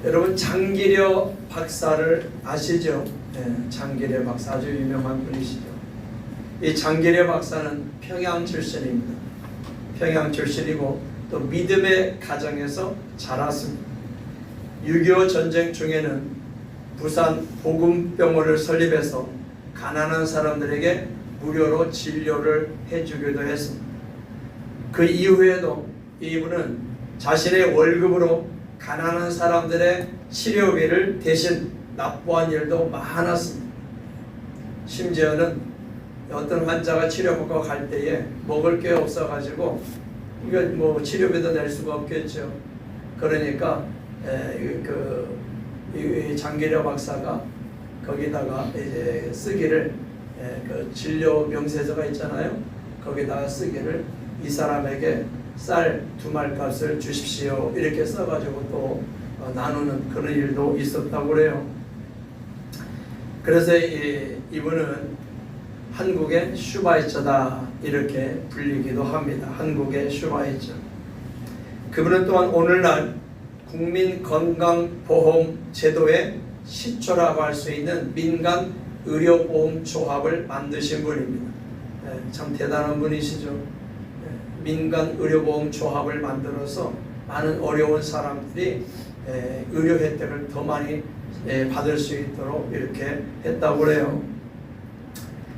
여러분 장기려 박사를 아시죠? 장기려 박사 아주 유명한 분이시죠. 이 장기려 박사는 평양 출신입니다. 평양 출신이고 또 믿음의 가정에서 자랐습니다. 6.25 전쟁 중에는 부산 복음병원을 설립해서 가난한 사람들에게 무료로 진료를 해주기도 했습니다. 그 이후에도 이분은 자신의 월급으로 가난한 사람들의 치료비를 대신 납부한 일도 많았습니다. 심지어는 어떤 환자가 치료받고 갈 때에 먹을 게 없어가지고 이거 뭐 치료비도 낼 수가 없겠죠. 그러니까 이 장기려 박사가 거기다가 이제 쓰기를 그 진료 명세서가 있잖아요. 거기다가 쓰기를 이 사람에게 쌀 2말 값을 주십시오 이렇게 써가지고 또 나누는 그런 일도 있었다고 그래요. 그래서 이분은 한국의 슈바이처다 이렇게 불리기도 합니다. 한국의 슈바이처. 그분은 또한 오늘날 국민건강보험제도의 시초라고 할 수 있는 민간 의료보험조합을 만드신 분입니다. 참 대단한 분이시죠. 민간 의료보험조합을 만들어서 많은 어려운 사람들이 의료 혜택을 더 많이 받을 수 있도록 이렇게 했다고 그래요.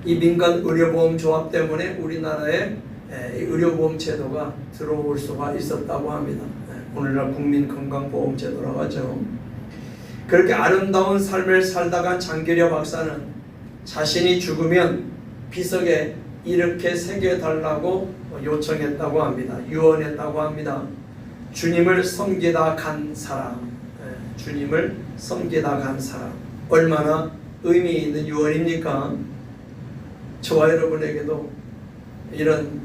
이 민간 의료보험조합 때문에 우리나라에 의료보험 제도가 들어올 수가 있었다고 합니다. 오늘날 국민건강보험제도라고 하죠. 그렇게 아름다운 삶을 살다간 장기려 박사는 자신이 죽으면 비석에 이렇게 새겨달라고 요청했다고 합니다. 유언했다고 합니다. 주님을 섬기다 간 사람, 주님을 섬기다 간 사람. 얼마나 의미 있는 유언입니까? 저와 여러분에게도 이런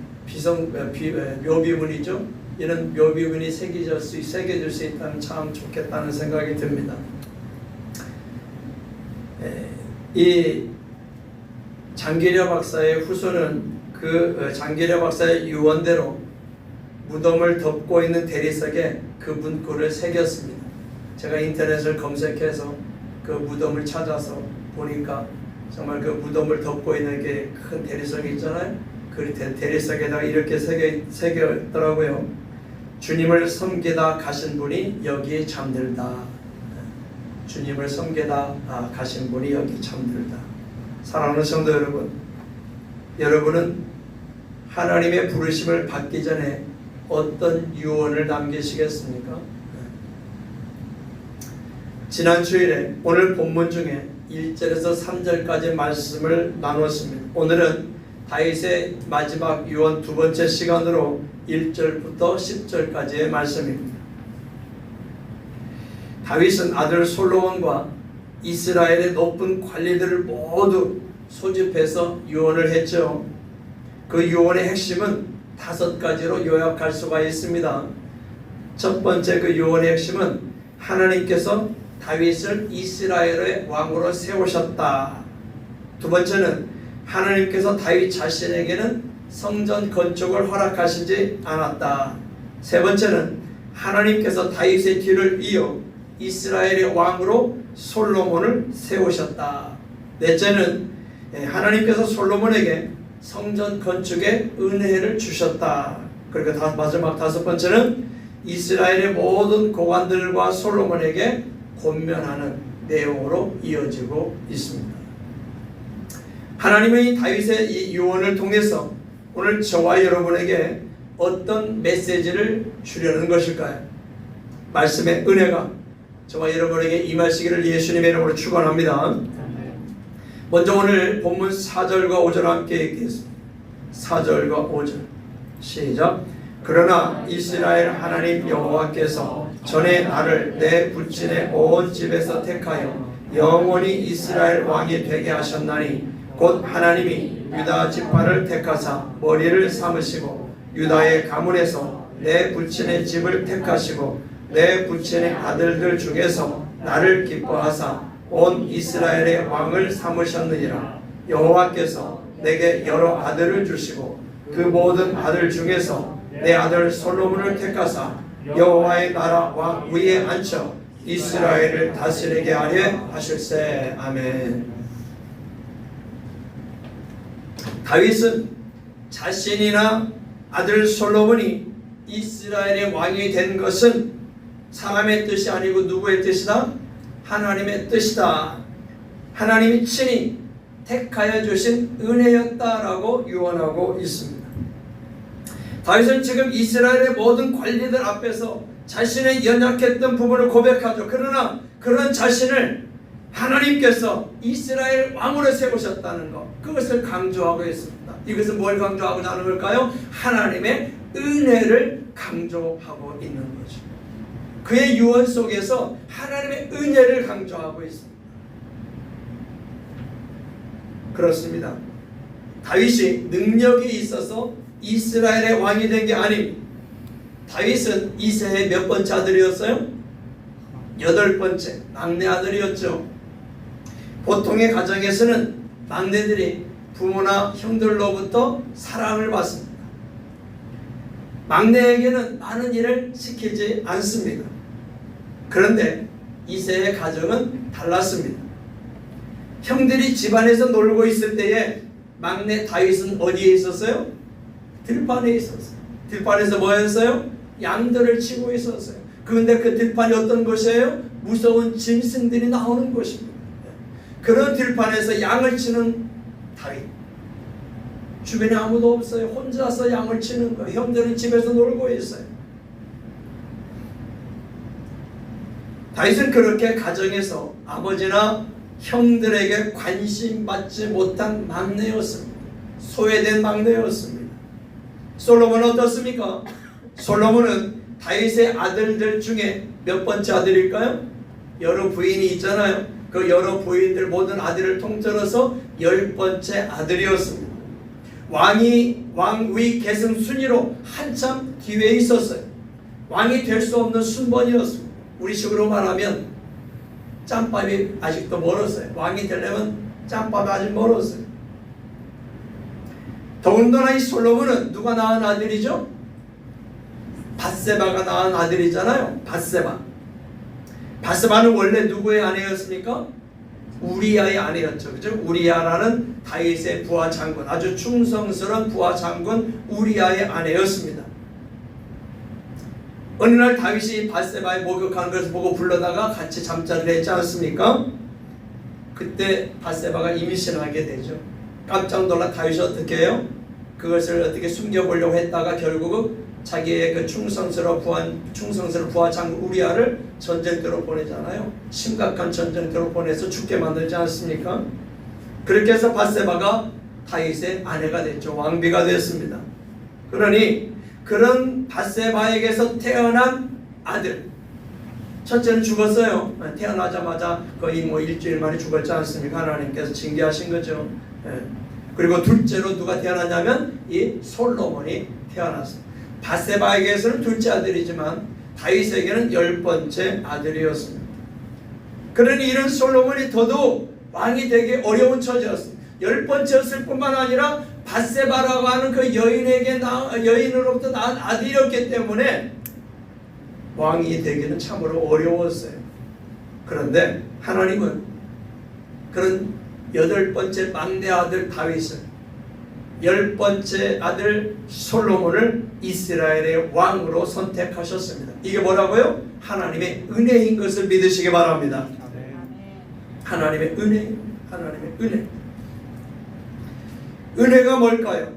묘비문이죠. 이런 묘비문이 새겨질 수 있다면 참 좋겠다는 생각이 듭니다. 이 장기려 박사의 후손은 그 장기려 박사의 유언대로 무덤을 덮고 있는 대리석에 그 문구를 새겼습니다. 제가 인터넷을 검색해서 그 무덤을 찾아서 보니까 정말 그 무덤을 덮고 있는 게 큰 대리석이 있잖아요. 그 대리석에다가 이렇게 새겼더라고요. 주님을 섬기다 가신 분이 여기 잠들다. 주님을 섬기다 가신 분이 여기 잠들다. 사랑하는 성도 여러분, 여러분은 하나님의 부르심을 받기 전에 어떤 유언을 남기시겠습니까? 지난 주일에 오늘 본문 중에 1절에서 3절까지 말씀을 나눴습니다. 오늘은 다윗의 마지막 유언 두 번째 시간으로 1절부터 10절까지의 말씀입니다. 다윗은 아들 솔로몬과 이스라엘의 높은 관리들을 모두 소집해서 유언을 했죠. 그 유언의 핵심은 5가지로 요약할 수가 있습니다. 첫 번째 그 유언의 핵심은 하나님께서 다윗을 이스라엘의 왕으로 세우셨다. 두 번째는 하나님께서 다윗 자신에게는 성전 건축을 허락하시지 않았다. 세 번째는 하나님께서 다윗의 뒤를 이어 이스라엘의 왕으로 솔로몬을 세우셨다. 넷째는 하나님께서 솔로몬에게 성전 건축의 은혜를 주셨다. 그리고 마지막 5번째는 이스라엘의 모든 고관들과 솔로몬에게 권면하는 내용으로 이어지고 있습니다. 하나님의 다윗의 이 유언을 통해서 오늘 저와 여러분에게 어떤 메시지를 주려는 것일까요? 말씀의 은혜가 저와 여러분에게 임하시기를 예수님의 이름으로 축원합니다. 먼저 오늘 본문 4절과 5절 함께 읽겠습니다. 4절과 5절 시작. 그러나 이스라엘 하나님 여호와께서 전에 나를 내 부친의 온 집에서 택하여 영원히 이스라엘 왕이 되게 하셨나니 곧 하나님이 유다 지파를 택하사 머리를 삼으시고 유다의 가문에서 내 부친의 집을 택하시고 내 부친의 아들들 중에서 나를 기뻐하사 온 이스라엘의 왕을 삼으셨느니라. 여호와께서 내게 여러 아들을 주시고 그 모든 아들 중에서 내 아들 솔로몬을 택하사 여호와의 나라 왕 위에 앉혀 이스라엘을 다스리게 하려 하실세. 아멘. 다윗은 자신이나 아들 솔로몬이 이스라엘의 왕이 된 것은 사람의 뜻이 아니고 누구의 뜻이다? 하나님의 뜻이다. 하나님이 친히 택하여 주신 은혜였다라고 유언하고 있습니다. 다윗은 지금 이스라엘의 모든 관리들 앞에서 자신의 연약했던 부분을 고백하죠. 그러나 그런 자신을 하나님께서 이스라엘 왕으로 세우셨다는 것, 그것을 강조하고 있습니다. 이것은 뭘 강조하고자 하는 걸까요? 하나님의 은혜를 강조하고 있는 거죠. 그의 유언 속에서 하나님의 은혜를 강조하고 있습니다. 그렇습니다. 다윗이 능력이 있어서 이스라엘의 왕이 된 게 아닙니다. 다윗은 이새의 몇 번째 아들이었어요? 8번째 막내 아들이었죠. 보통의 가정에서는 막내들이 부모나 형들로부터 사랑을 받습니다. 막내에게는 많은 일을 시키지 않습니다. 그런데 이새의 가정은 달랐습니다. 형들이 집안에서 놀고 있을 때에 막내 다윗은 어디에 있었어요? 들판에 있었어요. 들판에서 뭐 했어요? 양들을 치고 있었어요. 그런데 그 들판이 어떤 곳이에요? 무서운 짐승들이 나오는 곳입니다. 그런 들판에서 양을 치는 다윗. 주변에 아무도 없어요. 혼자서 양을 치는 거예요. 형들은 집에서 놀고 있어요. 다윗은 그렇게 가정에서 아버지나 형들에게 관심 받지 못한 막내였습니다. 소외된 막내였습니다. 솔로몬은 어떻습니까? 솔로몬은 다윗의 아들들 중에 몇 번째 아들일까요? 여러 부인이 있잖아요. 그 여러 부인들 모든 아들을 통틀어서 10번째 아들이었습니다. 왕위 계승 순위로 한참 뒤에 있었어요. 왕이 될 수 없는 순번이었습니다. 우리 식으로 말하면 짬밥이 아직도 멀었어요. 왕이 되려면 짬밥이 아직 멀었어요. 더군다나 이 솔로몬은 누가 낳은 아들이죠? 밧세바가 낳은 아들이잖아요. 밧세바는 원래 누구의 아내였습니까? 우리아의 아내였죠. 그죠? 우리아라는 다윗의 부하 장군, 아주 충성스러운 부하 장군 우리아의 아내였습니다. 어느 날 다윗이 밧세바의 목욕하는 것을 보고 불러다가 같이 잠자리를 했지 않습니까? 그때 밧세바가 임신하게 되죠. 깜짝 놀라 다윗이 어떻게 해요? 그것을 어떻게 숨겨보려고 했다가 결국은 자기의 그 충성스러운 부하 장군 우리아를 전쟁터로 보내잖아요. 심각한 전쟁터로 보내서 죽게 만들지 않습니까? 그렇게 해서 밧세바가 다윗의 아내가 됐죠. 왕비가 됐습니다. 그러니 그런 밧세바에게서 태어난 아들, 첫째는 죽었어요. 태어나자마자 거의 일주일 만에 죽었지 않습니까? 하나님께서 징계하신 거죠. 그리고 둘째로 누가 태어났냐면 이 솔로몬이 태어났습니다. 밧세바에게서는 둘째 아들이지만 다윗에게는 10번째 아들이었습니다. 그러니 이런 솔로몬이 더더욱 왕이 되기 어려운 처지였습니다. 10번째였을 뿐만 아니라 밧세바라고 하는 그 여인으로부터 낳은 아들이었기 때문에 왕이 되기는 참으로 어려웠어요. 그런데 하나님은 그런 8번째 막내 아들 다윗을 10번째 아들 솔로몬을 이스라엘의 왕으로 선택하셨습니다. 이게 뭐라고요? 하나님의 은혜인 것을 믿으시기 바랍니다. 하나님의 은혜, 하나님의 은혜. 은혜가 뭘까요?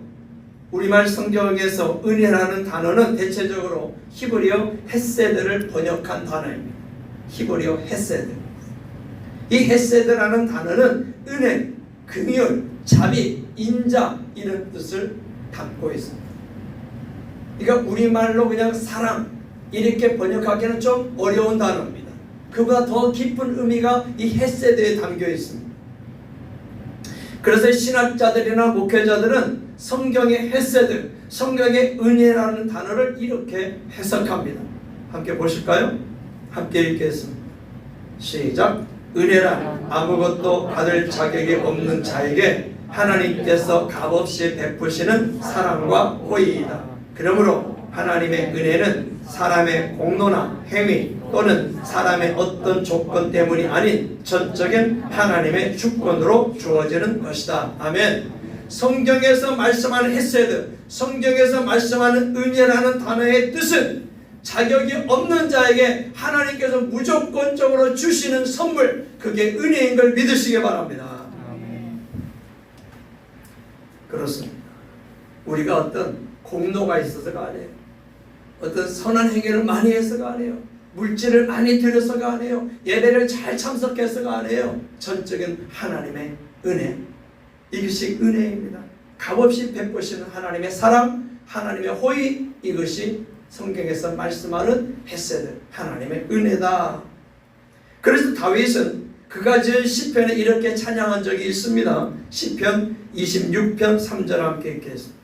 우리말 성경에서 은혜라는 단어는 대체적으로 히브리어 헤세드를 번역한 단어입니다. 히브리어 헤세드. 이 헤세드라는 단어는 은혜, 긍휼, 자비, 인자 이런 뜻을 담고 있습니다. 그러니까 우리말로 그냥 사랑 이렇게 번역하기는 좀 어려운 단어입니다. 그보다 더 깊은 의미가 이 헤세드에 담겨 있습니다. 그래서 신학자들이나 목회자들은 성경의 헤세드, 성경의 은혜라는 단어를 이렇게 해석합니다. 함께 보실까요? 함께 읽겠습니다. 시작. 은혜란 아무것도 받을 자격이 없는 자에게 하나님께서 값없이 베푸시는 사랑과 호의이다. 그러므로 하나님의 은혜는 사람의 공로나 행위 또는 사람의 어떤 조건 때문이 아닌 전적인 하나님의 주권으로 주어지는 것이다. 아멘. 성경에서 말씀하는 헤세드, 성경에서 말씀하는 은혜라는 단어의 뜻은 자격이 없는 자에게 하나님께서 무조건적으로 주시는 선물, 그게 은혜인 걸 믿으시기 바랍니다. 그렇습니다. 우리가 어떤 공로가 있어서가 아니에요. 어떤 선한 행위를 많이 해서가 아니에요. 물질을 많이 들여서가 아니에요. 예배를 잘 참석해서가 아니에요. 전적인 하나님의 은혜, 이것이 은혜입니다. 값없이 베푸시는 하나님의 사랑, 하나님의 호의, 이것이 성경에서 말씀하는 헤세드, 하나님의 은혜다. 그래서 다윗은 그가 지은 시편에 이렇게 찬양한 적이 있습니다. 시편 26편 3절 함께 읽겠습니다.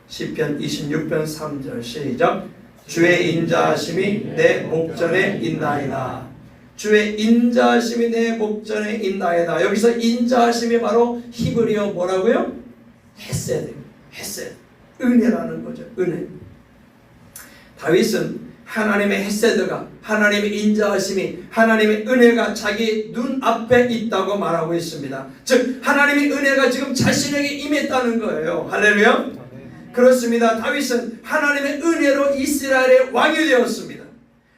시편 26편 3절 시작. 주의 인자하심이 내 목전에 있나이다. 주의 인자하심이 내 목전에 있나이다. 여기서 인자하심이 바로 히브리어 뭐라고요? 헤세드, 헤세드, 은혜라는 거죠. 은혜. 다윗은 하나님의 헤세드가, 하나님의 인자하심이, 하나님의 은혜가 자기 눈앞에 있다고 말하고 있습니다. 즉 하나님의 은혜가 지금 자신에게 임했다는 거예요. 할렐루야. 그렇습니다. 다윗은 하나님의 은혜로 이스라엘의 왕이 되었습니다.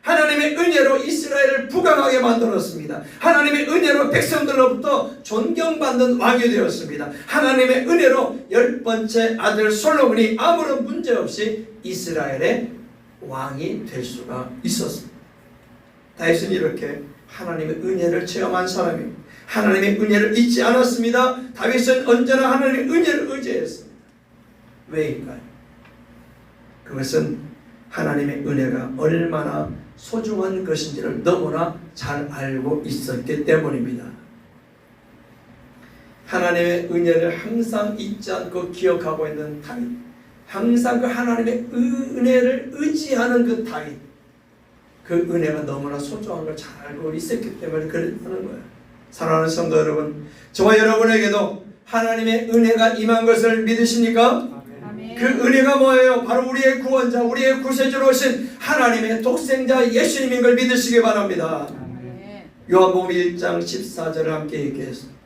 하나님의 은혜로 이스라엘을 부강하게 만들었습니다. 하나님의 은혜로 백성들로부터 존경받는 왕이 되었습니다. 하나님의 은혜로 10번째 아들 솔로몬이 아무런 문제 없이 이스라엘의 왕이 될 수가 있었습니다. 다윗은 이렇게 하나님의 은혜를 체험한 사람입니다. 하나님의 은혜를 잊지 않았습니다. 다윗은 언제나 하나님의 은혜를 의지했습니다. 왜일까요? 그것은 하나님의 은혜가 얼마나 소중한 것인지를 너무나 잘 알고 있었기 때문입니다. 하나님의 은혜를 항상 잊지 않고 기억하고 있는 다윗, 항상 그 하나님의 은혜를 의지하는 그 다윗, 그 은혜가 너무나 소중한 걸 잘 알고 있었기 때문에 그랬다는 거예요. 사랑하는 성도 여러분, 저와 여러분에게도 하나님의 은혜가 임한 것을 믿으십니까? 그 은혜가 뭐예요? 바로 우리의 구원자, 우리의 구세주로 오신 하나님의 독생자 예수님인 걸 믿으시기 바랍니다. 요한복음 1장 14절을 함께 읽겠습니다.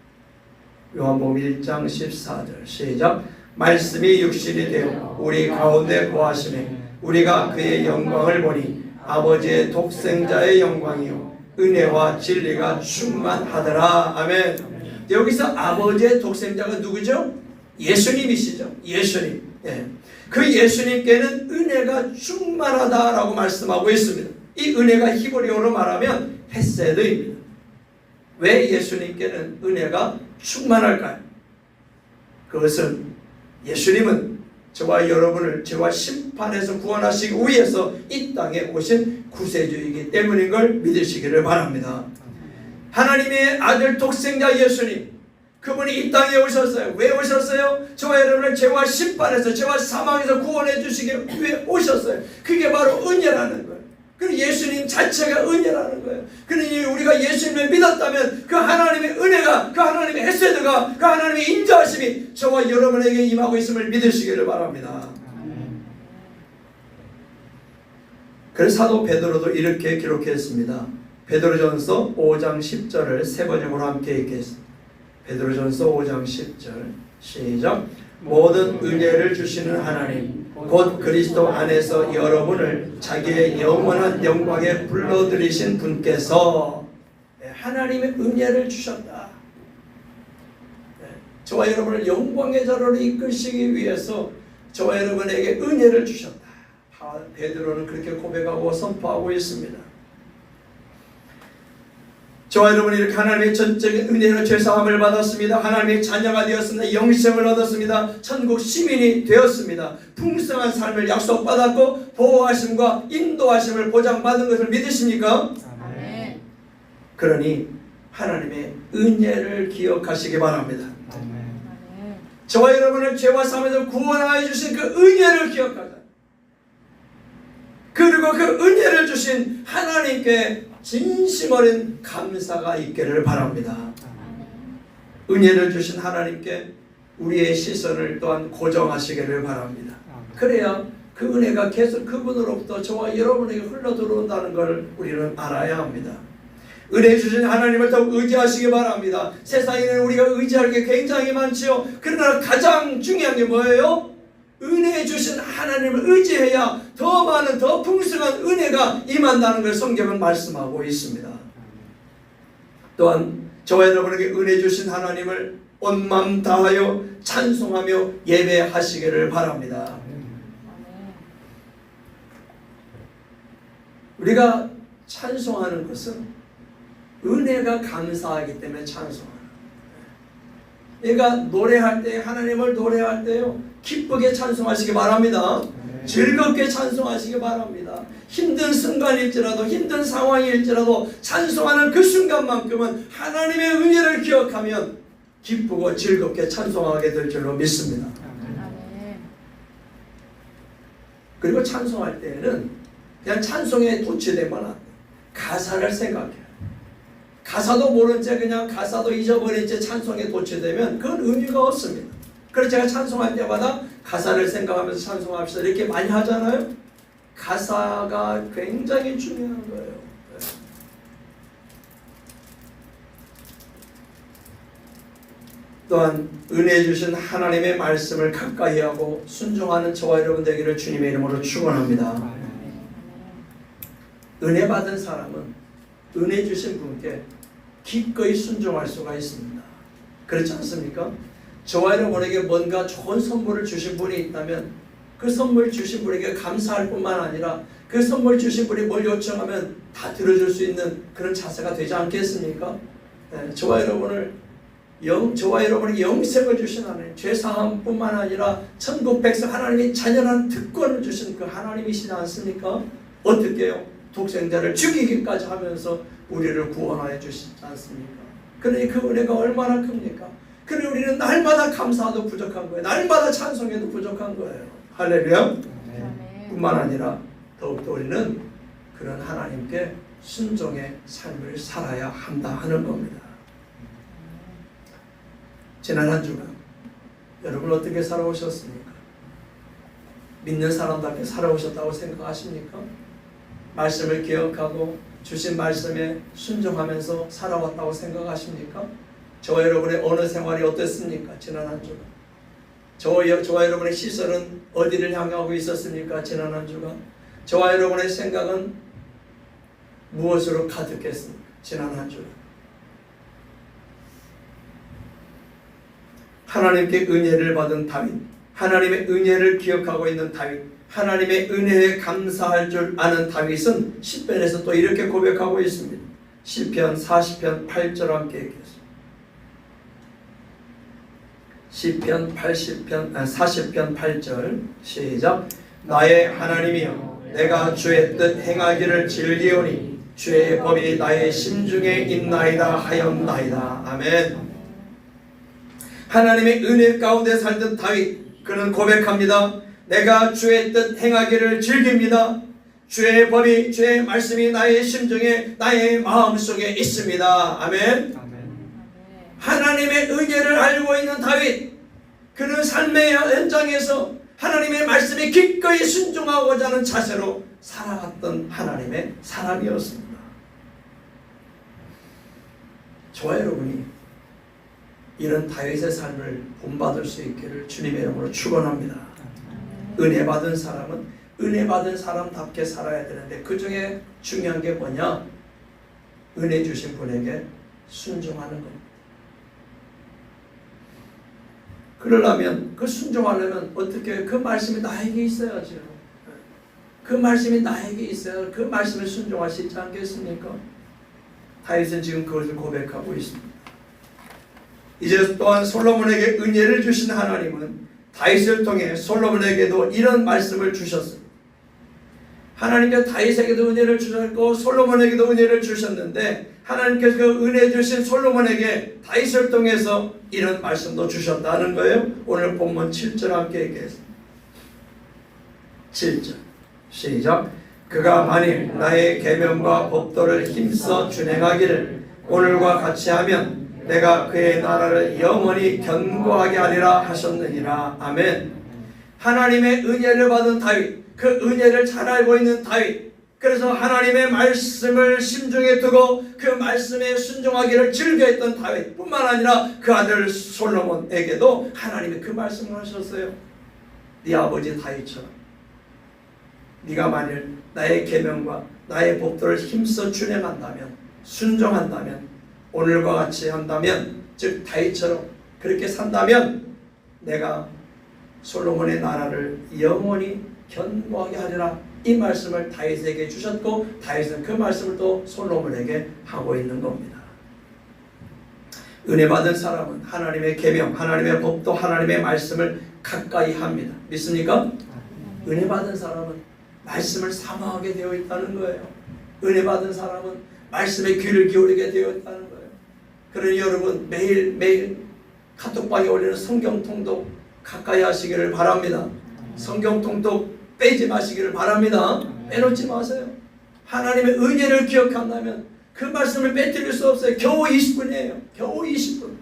요한복음 1장 14절 시작. 말씀이 육신이 되어 우리 가운데 거하시매 우리가 그의 영광을 보니 아버지의 독생자의 영광이요 은혜와 진리가 충만하더라. 아멘. 여기서 아버지의 독생자가 누구죠? 예수님이시죠. 예수님. 예. 그 예수님께는 은혜가 충만하다라고 말씀하고 있습니다. 이 은혜가 히브리어로 말하면 헤세드입니다. 왜 예수님께는 은혜가 충만할까요? 그것은 예수님은 저와 여러분을 죄와 심판에서 구원하시기 위해서 이 땅에 오신 구세주이기 때문인 걸 믿으시기를 바랍니다. 하나님의 아들 독생자 예수님, 그분이 이 땅에 오셨어요. 왜 오셨어요? 저와 여러분을 죄와 심판에서, 죄와 사망에서 구원해 주시기 위해 오셨어요. 그게 바로 은혜라는 거예요. 그리고 예수님 자체가 은혜라는 거예요. 그러니 우리가 예수님을 믿었다면 그 하나님의 은혜가, 그 하나님의 헤세드가, 그 하나님의 인자하심이 저와 여러분에게 임하고 있음을 믿으시기를 바랍니다. 그래서 사도 베드로도 이렇게 기록했습니다. 베드로전서 5장 10절을 세 번역으로 함께 읽겠습니다. 베드로전서 5장 10절 시작. 모든 은혜를 주시는 하나님 곧 그리스도 안에서 여러분을 자기의 영원한 영광에 불러들이신 분께서 하나님의 은혜를 주셨다. 저와 여러분을 영광의 자리로 이끄시기 위해서 저와 여러분에게 은혜를 주셨다. 베드로는 그렇게 고백하고 선포하고 있습니다. 저와 여러분이 이렇게 하나님의 전적인 은혜로 죄사함을 받았습니다. 하나님의 자녀가 되었습니다. 영생을 얻었습니다. 천국 시민이 되었습니다. 풍성한 삶을 약속받았고 보호하심과 인도하심을 보장받은 것을 믿으십니까? 아멘. 그러니 하나님의 은혜를 기억하시기 바랍니다. 아멘. 저와 여러분을 죄와 삶에서 구원하여 주신 그 은혜를 기억하자. 그리고 그 은혜를 주신 하나님께 진심 어린 감사가 있기를 바랍니다. 은혜를 주신 하나님께 우리의 시선을 또한 고정하시기를 바랍니다. 그래야 그 은혜가 계속 그분으로부터 저와 여러분에게 흘러 들어온다는 걸 우리는 알아야 합니다. 은혜 주신 하나님을 더욱 의지하시기 바랍니다. 세상에는 우리가 의지할 게 굉장히 많지요. 그러나 가장 중요한 게 뭐예요? 은혜 주신 하나님을 의지해야 더 많은 더 풍성한 은혜가 임한다는 걸 성경은 말씀하고 있습니다. 또한 저와 여러분에게 은혜 주신 하나님을 온 마음 다하여 찬송하며 예배하시기를 바랍니다. 우리가 찬송하는 것은 은혜가 감사하기 때문에 찬송하는 거예요. 그러니까 노래할 때, 하나님을 노래할 때요, 기쁘게 찬송하시기 바랍니다. 즐겁게 찬송하시기 바랍니다. 힘든 순간일지라도, 힘든 상황일지라도 찬송하는 그 순간만큼은 하나님의 은혜를 기억하면 기쁘고 즐겁게 찬송하게 될 줄로 믿습니다. 그리고 찬송할 때에는 그냥 찬송에 도취되면 안 돼요. 가사를 생각해요. 가사도 모른 채 그냥 가사도 잊어버린 채 찬송에 도취되면 그건 의미가 없습니다. 그래서 제가 찬송할 때마다 가사를 생각하면서 찬송합시다 이렇게 많이 하잖아요. 가사가 굉장히 중요한 거예요. 또한 은혜 주신 하나님의 말씀을 가까이 하고 순종하는 저와 여러분 되기를 주님의 이름으로 축원합니다. 은혜 받은 사람은 은혜 주신 분께 기꺼이 순종할 수가 있습니다. 그렇지 않습니까? 저와 여러분에게 뭔가 좋은 선물을 주신 분이 있다면 그 선물 주신 분에게 감사할 뿐만 아니라 그 선물 주신 분이 뭘 요청하면 다 들어줄 수 있는 그런 자세가 되지 않겠습니까? 네, 저와 여러분에게 영생을 주신 하나님, 죄사함뿐만 아니라 천국 백성 하나님이 자녀라는 특권을 주신 그 하나님이시지 않습니까? 어떻게 해요? 독생자를 죽이기까지 하면서 우리를 구원하여 주시지 않습니까? 그러니 그 은혜가 얼마나 큽니까? 그러니 우리는 날마다 감사도 부족한 거예요. 날마다 찬송해도 부족한 거예요. 할렐루야. 뿐만 아니라 더욱더 우리는 그런 하나님께 순종의 삶을 살아야 한다 하는 겁니다. 지난 한 주간 여러분 어떻게 살아오셨습니까? 믿는 사람답게 살아오셨다고 생각하십니까? 말씀을 기억하고 주신 말씀에 순종하면서 살아왔다고 생각하십니까? 저와 여러분의 어느 생활이 어땠습니까? 지난 한 주간 저와 여러분의 시선은 어디를 향하고 있었습니까? 지난 한 주간 저와 여러분의 생각은 무엇으로 가득했습니까? 지난 한 주간 하나님께 은혜를 받은 다윗, 하나님의 은혜를 기억하고 있는 다윗, 하나님의 은혜에 감사할 줄 아는 다윗은 시편에서 또 이렇게 고백하고 있습니다. 시편 40편 8절 함께 읽겠습니다. 시편 40편 8절 시작. 나의 하나님이여 내가 주의 뜻 행하기를 즐기오니 주의 법이 나의 심중에 있나이다 하였나이다. 아멘. 하나님의 은혜 가운데 살던 다윗, 그는 고백합니다. 내가 주의 뜻 행하기를 즐깁니다. 주의 법이, 주의 말씀이 나의 심중에, 나의 마음속에 있습니다. 아멘. 하나님의 은혜를 알고 있는 다윗, 그는 삶의 현장에서 하나님의 말씀에 기꺼이 순종하고자 하는 자세로 살아갔던 하나님의 사람이었습니다. 저와 여러분이 이런 다윗의 삶을 본받을 수 있기를 주님의 이름으로 축원합니다. 은혜 받은 사람은 은혜 받은 사람답게 살아야 되는데 그 중에 중요한 게 뭐냐? 은혜 주신 분에게 순종하는 겁니다. 그러려면 그 순종하려면 어떻게 그 말씀이 나에게 있어야죠. 그 말씀이 나에게 있어야 그 말씀을 순종할 수 있지 않겠습니까? 다윗은 지금 그것을 고백하고 있습니다. 이제 또한 솔로몬에게 은혜를 주신 하나님은 다윗을 통해 솔로몬에게도 이런 말씀을 주셨습니다. 하나님께서 다윗에게도 은혜를 주셨고 솔로몬에게도 은혜를 주셨는데 하나님께서 그 은혜 주신 솔로몬에게 다윗을 통해서 이런 말씀도 주셨다는 거예요. 오늘 본문 7절 함께 읽겠습니다. 7절 시작. 그가 만일 나의 계명과 법도를 힘써 준행하기를 오늘과 같이 하면 내가 그의 나라를 영원히 견고하게 하리라 하셨느니라. 아멘. 하나님의 은혜를 받은 다윗, 그 은혜를 잘 알고 있는 다윗, 그래서 하나님의 말씀을 심중에 두고 그 말씀에 순종하기를 즐겨했던 다윗 뿐만 아니라 그 아들 솔로몬에게도 하나님이 그 말씀을 하셨어요. 네 아버지 다윗처럼 네가 만일 나의 계명과 나의 법도를 힘써 준행한다면, 순종한다면, 오늘과 같이 한다면, 즉 다윗처럼 그렇게 산다면 내가 솔로몬의 나라를 영원히 견고하게 하리라. 이 말씀을 다윗에게 주셨고 다윗은 그 말씀을 또 솔로몬에게 하고 있는 겁니다. 은혜 받은 사람은 하나님의 계명, 하나님의 법도, 하나님의 말씀을 가까이 합니다. 믿습니까? 은혜 받은 사람은 말씀을 사모하게 되어 있다는 거예요. 은혜 받은 사람은 말씀에 귀를 기울이게 되어 있다는 거예요. 그러니 여러분 매일매일 카톡방에 올리는 성경 통독 가까이 하시기를 바랍니다. 성경 통독 빼지 마시기를 바랍니다. 빼놓지 마세요. 하나님의 은혜를 기억한다면 그 말씀을 빼뜨릴 수 없어요. 겨우 20분이에요. 겨우 20분.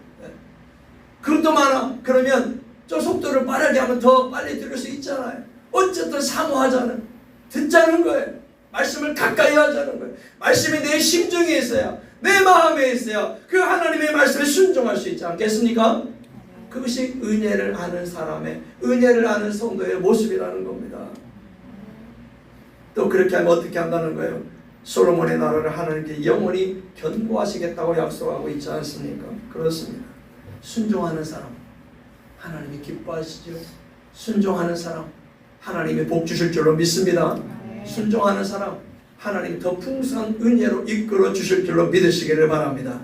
그것도 많아. 그러면 저 속도를 빠르게 하면 더 빨리 들을 수 있잖아요. 어쨌든 사모하자는, 듣자는 거예요. 말씀을 가까이 하자는 거예요. 말씀이 내 심중에 있어야, 내 마음에 있어야 그 하나님의 말씀에 순종할 수 있지 않겠습니까? 그것이 은혜를 아는 사람의, 은혜를 아는 성도의 모습이라는 겁니다. 또 그렇게 하면 어떻게 한다는 거예요? 솔로몬의 나라를 하나님께 영원히 견고하시겠다고 약속하고 있지 않습니까? 그렇습니다. 순종하는 사람 하나님이 기뻐하시죠. 순종하는 사람 하나님이 복 주실 줄로 믿습니다. 순종하는 사람 하나님이 더 풍성한 은혜로 이끌어 주실 줄로 믿으시기를 바랍니다.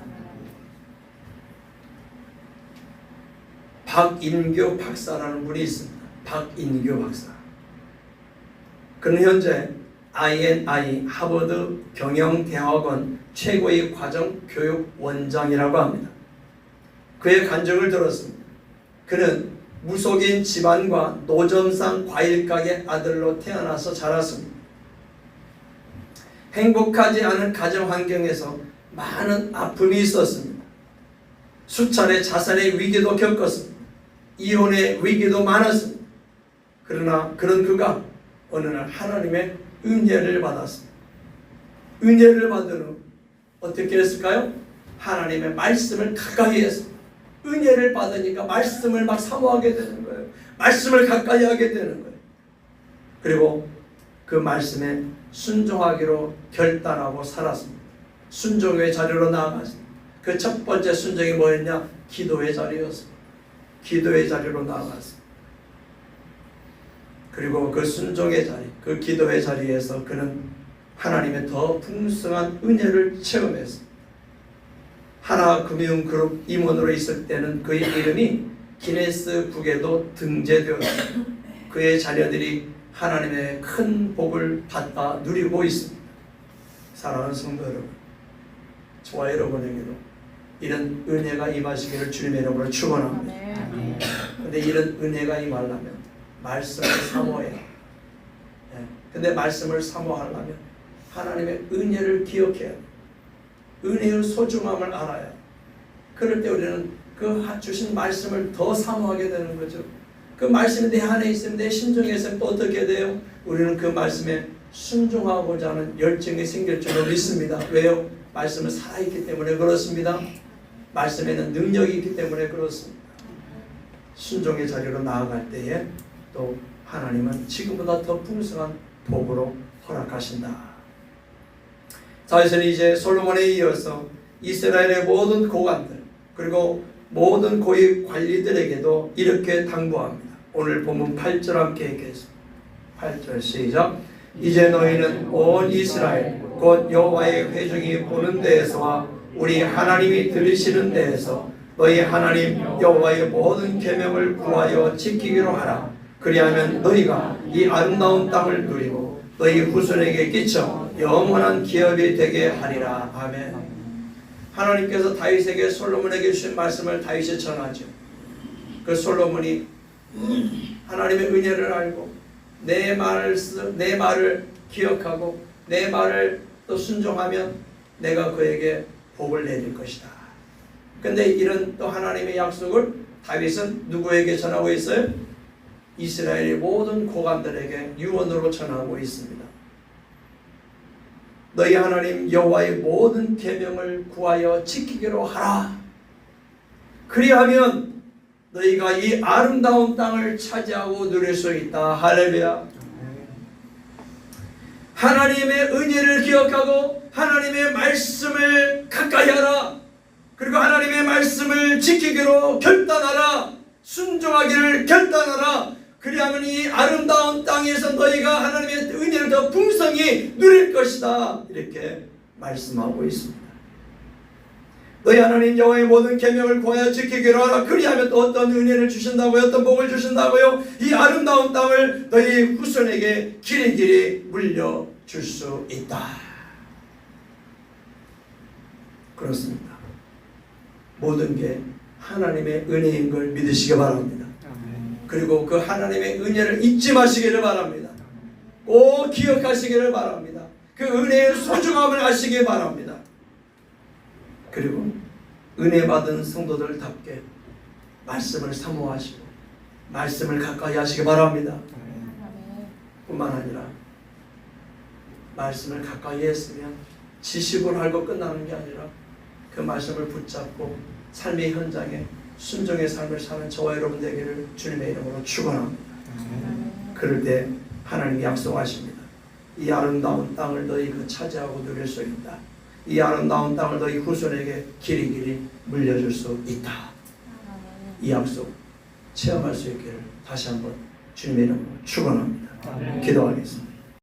박인교 박사라는 분이 있습니다. 박인교 박사. 그는 현재 INI 하버드 경영대학원 최고의 과정교육원장이라고 합니다. 그의 간증을 들었습니다. 그는 무속인 집안과 노점상 과일가게 아들로 태어나서 자랐습니다. 행복하지 않은 가정 환경에서 많은 아픔이 있었습니다. 수차례 자살의 위기도 겪었습니다. 이혼의 위기도 많았습니다. 그러나 그런 그가 어느 날 하나님의 은혜를 받았습니다. 은혜를 받은 후 어떻게 했을까요? 하나님의 말씀을 가까이 했습니다. 은혜를 받으니까 말씀을 막 사모하게 되는 거예요. 말씀을 가까이 하게 되는 거예요. 그리고 그 말씀에 순종하기로 결단하고 살았습니다. 순종의 자리로 나아갔습니다. 그 첫 번째 순종이 뭐였냐? 기도의 자리였습니다. 기도의 자리로 나아갔습니다. 그리고 그 순종의 자리, 그 기도의 자리에서 그는 하나님의 더 풍성한 은혜를 체험했습니다. 하나금융그룹 임원으로 있을 때는 그의 이름이 기네스북에도 등재되었습니다. 그의 자녀들이 하나님의 큰 복을 받아 누리고 있습니다. 사랑하는 성도 여러분, 저와 여러분에게도 이런 은혜가 임하시기를 주님의 이름으로 축원합니다. 그런데 이런 은혜가 임하려면 말씀을 사모해야 해요. 근데 말씀을 사모하려면 하나님의 은혜를 기억해야 해요. 은혜의 소중함을 알아야 해요. 그럴 때 우리는 그 주신 말씀을 더 사모하게 되는 거죠. 그 말씀이 내 안에 있으면, 내 심정에 있으면 또 어떻게 돼요? 우리는 그 말씀에 순종하고자 하는 열정이 생길 줄로 믿습니다. 왜요? 말씀은 살아있기 때문에 그렇습니다. 말씀에는 능력이 있기 때문에 그렇습니다. 순종의 자리로 나아갈 때에 또 하나님은 지금보다 더 풍성한 복으로 허락하신다. 다윗은 이제 솔로몬에 이어서 이스라엘의 모든 고관들 그리고 모든 고위 관리들에게도 이렇게 당부합니다. 오늘 본문 8절 함께 읽겠습니다. 8절 시작. 이제 너희는 온 이스라엘 곧 여호와의 회중이 보는 데에서와 우리 하나님이 들으시는 데에서 너희 하나님 여호와의 모든 계명을 구하여 지키기로 하라. 그리하면 너희가 이 아름다운 땅을 누리고 너희 후손에게 끼쳐 영원한 기업이 되게 하리라. 아멘. 하나님께서 다윗에게 솔로몬에게 주신 말씀을 다윗이 전하죠. 그 솔로몬이 하나님의 은혜를 알고 내 말을 기억하고 내 말을 또 순종하면 내가 그에게 복을 내릴 것이다. 근데 이런 또 하나님의 약속을 다윗은 누구에게 전하고 있어요? 이스라엘의 모든 고관들에게 유언으로 전하고 있습니다. 너희 하나님 여호와의 모든 계명을 구하여 지키기로 하라. 그리하면 너희가 이 아름다운 땅을 차지하고 누릴 수 있다. 할렐루야. 하나님의 은혜를 기억하고 하나님의 말씀을 가까이 하라. 그리고 하나님의 말씀을 지키기로 결단하라. 순종하기를 결단하라. 그리하면 이 아름다운 땅에서 너희가 하나님의 은혜를 더 풍성히 누릴 것이다. 이렇게 말씀하고 있습니다. 너희 하나님 여호와의 모든 계명을 구하여 지키기로 하라. 그리하면 또 어떤 은혜를 주신다고요? 어떤 복을 주신다고요? 이 아름다운 땅을 너희 후손에게 길이길이 물려줄 수 있다. 그렇습니다. 모든 게 하나님의 은혜인 걸 믿으시기 바랍니다. 그리고 그 하나님의 은혜를 잊지 마시기를 바랍니다. 꼭 기억하시기를 바랍니다. 그 은혜의 소중함을 아시기 바랍니다. 그리고 은혜 받은 성도들답게 말씀을 사모하시고 말씀을 가까이 하시기 바랍니다. 뿐만 아니라 말씀을 가까이 했으면 지식으로 알고 끝나는 게 아니라 그 말씀을 붙잡고 삶의 현장에 순종의 삶을 사는 저와 여러분 되기를 주님의 이름으로 축원합니다. 그럴 때 하나님이 약속하십니다. 이 아름다운 땅을 너희가 차지하고 누릴 수 있다. 이 아름다운 땅을 너희 후손에게 길이길이 물려줄 수 있다. 이 약속 체험할 수 있기를 다시 한번 주님의 이름으로 축원합니다. 기도하겠습니다.